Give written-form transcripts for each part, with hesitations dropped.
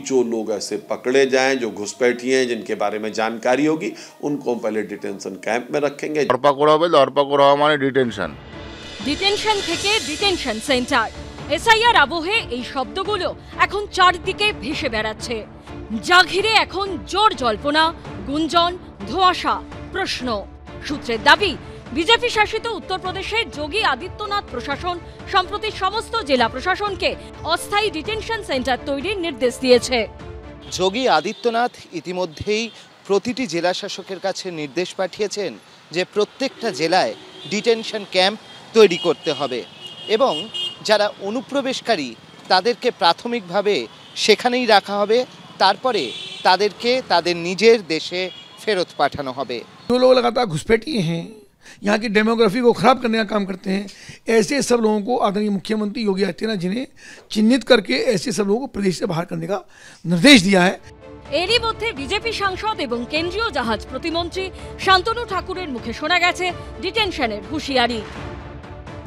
जो लोग ऐसे पकड़े जाएं, जो घुसपैठिए हैं, जिनके बारे में जानकारी होगी, उनको पहले डिटेंशन कैंप में रखेंगे। धरपाकड़ माने डिटेंशन, ডিটেনশন থেকে ডিটেনশন সেন্টার। এসআইআর আবহে এই শব্দগুলো এখন চারদিকে ভেসে বেড়াচ্ছে, যা ঘিরে এখন জোর জল্পনা, গুঞ্জন, ধোঁয়াশা, প্রশ্ন। সূত্রের দাবি, বিজেপি শাসিত উত্তরপ্রদেশে যোগী আদিত্যনাথ প্রশাসন সম্প্রতি সমস্ত জেলা প্রশাসনকে অস্থায়ী ডিটেনশন সেন্টার তৈরির নির্দেশ দিয়েছে। যোগী আদিত্যনাথ ইতিমধ্যেই প্রতিটি জেলা শাসকের কাছে নির্দেশ পাঠিয়েছেন যে প্রত্যেকটা জেলায় ডিটেনশন ক্যাম্প তৈরি করতে হবে এবং যারা অনুপ্রবেশকারী তাদেরকে প্রাথমিকভাবে সেখানেই রাখা হবে, তারপরে তাদেরকে তাদের নিজের দেশে ফেরত পাঠানো হবে। जो लोग लगातार घुसपैठिए हैं, यहाँ की डेमोग्राफी को खराब करने का काम करते हैं, ऐसे सब लोगों को आदरणीय मुख्यमंत्री योगी आदित्यनाथ जी ने चिन्हित करके ऐसे सब लोगों को प्रदेश से बाहर करने का निर्देश दिया है। এরই মধ্যে বিজেপি সাংসদ এবং কেন্দ্রীয় জাহাজ প্রতিমন্ত্রী শান্তনু ঠাকুরের মুখে শোনা গেছে ডিটেনশনের হুঁশিয়ারি।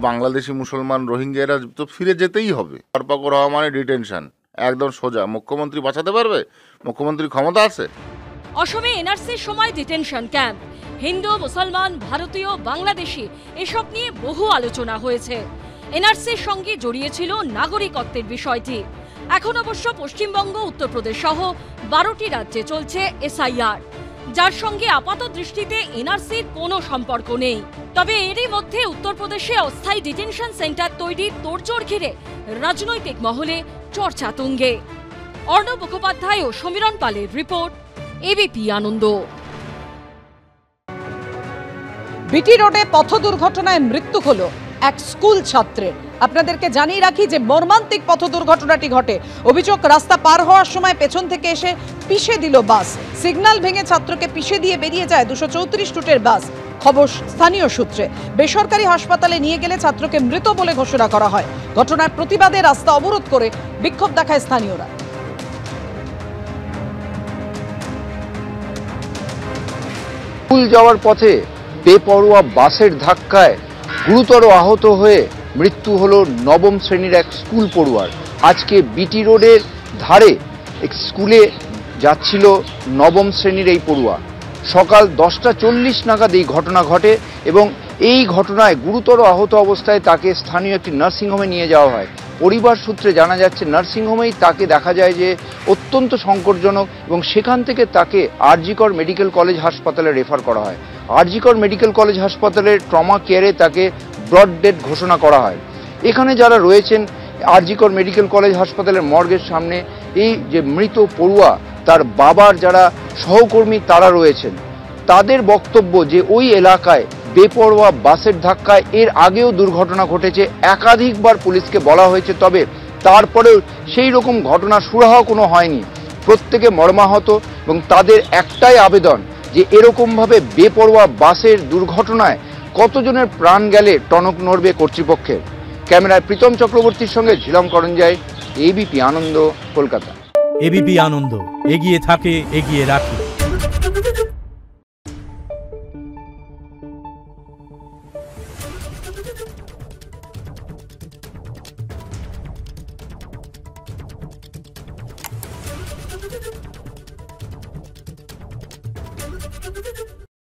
বাংলাদেশি মুসলমান রোহিঙ্গারা তো ফিরে যেতেই হবে। ধরপাকড় হওয়া মানে ডিটেনশন, একদম সোজা। মুখ্যমন্ত্রী বাঁচাতে পারবে? মুখ্যমন্ত্রীর ক্ষমতা আছে? অসমে এনআরসির সময় ডিটেনশন ক্যাম্প, হিন্দু, মুসলমান, ভারতীয়, বাংলাদেশি এসব নিয়ে বহু আলোচনা হয়েছে। এনআরসির সঙ্গে জড়িয়ে ছিল নাগরিকত্বের বিষয়টি। এখন অবশ্য পশ্চিমবঙ্গ, উত্তরপ্রদেশ সহ 12টি রাজ্যে চলছে এসআইআর, যার সঙ্গে আপাত দৃষ্টিতে এনআরসির কোনো সম্পর্ক নেই। তবে এরই মধ্যে উত্তরপ্রদেশে অস্থায়ী ডিটেনশন সেন্টার তৈরির তোড়জোড় ঘিরে রাজনৈতিক মহলে চর্চা তুঙ্গে। অর্ণব মুখোপাধ্যায় ও সমীরণ পালের রিপোর্ট, এবিপি আনন্দ। বিটি রোডে পথ দুর্ঘটনায় মৃত্যু হলো এক স্কুল ছাত্রের। আপনাদেরকে জানিয়ে রাখি যে মর্মান্তিক পথ দুর্ঘটনাটি ঘটে। অভিযোগ, রাস্তা পার হওয়ার সময় পেছন থেকে এসে পিষে দিল বাস। সিগন্যাল ভেঙে ছাত্রকে পিষে দিয়ে বেরিয়ে যায় 234 রুটের বাস। খবর স্থানীয় সূত্রে। বেসরকারি হাসপাতালে নিয়ে গেলে ছাত্রকে মৃত বলে ঘোষণা করা হয়। ঘটনার প্রতিবাদে রাস্তা অবরোধ করে বিক্ষোভ দেখায় স্থানীয়রা। স্কুল যাওয়ার পথে বেপরোয়া বাসের ধাক্কায় গুরুতর আহত হয়ে মৃত্যু হলো নবম শ্রেণীর এক স্কুল পড়ুয়ার। আজকে বিটি রোডের ধারে এক স্কুলে যাচ্ছিল নবম শ্রেণীর এই পড়ুয়া। সকাল 10:40 নাগাদ এই ঘটনা ঘটে এবং এই ঘটনায় গুরুতর আহত অবস্থায় তাকে স্থানীয় একটি নার্সিংহোমে নিয়ে যাওয়া হয়। পরিবার সূত্রে জানা যাচ্ছে নার্সিংহোমেই তাকে দেখা যায় যে অত্যন্ত সংকটজনক এবং সেখান থেকে তাকে আরজিকর মেডিকেল কলেজ হাসপাতালে রেফার করা হয়। আরজিকর মেডিকেল কলেজ হাসপাতালের ট্রমা কেয়ারে তাকে ব্রড ডেড ঘোষণা করা হয়। এখানে যারা রয়েছেন আরজিকর মেডিকেল কলেজ হাসপাতালের মর্গের সামনে, এই যে মৃত পড়ুয়া তার বাবার যারা সহকর্মী তারা রয়েছেন, তাদের বক্তব্য যে ওই এলাকায় বেপরোয়া বাসের ধাক্কায় এর আগেও দুর্ঘটনা ঘটেছে, একাধিকবার পুলিশকে বলা হয়েছে, তবে তারপরেও সেই রকম ঘটনা সুরাহা কোনো হয়নি। প্রত্যেকে মর্মাহত এবং তাদের একটাই আবেদন যে এরকমভাবে বেপরোয়া বাসের দুর্ঘটনায় কতজনের প্রাণ গেলে টনক নড়বে কর্তৃপক্ষের। ক্যামেরায় প্রীতম চক্রবর্তীর সঙ্গে ঝিলম করঞ্জাই, এবিপি আনন্দ, কলকাতা। এবিপি আনন্দ, এগিয়ে থাকে, এগিয়ে রাখে। Thank you.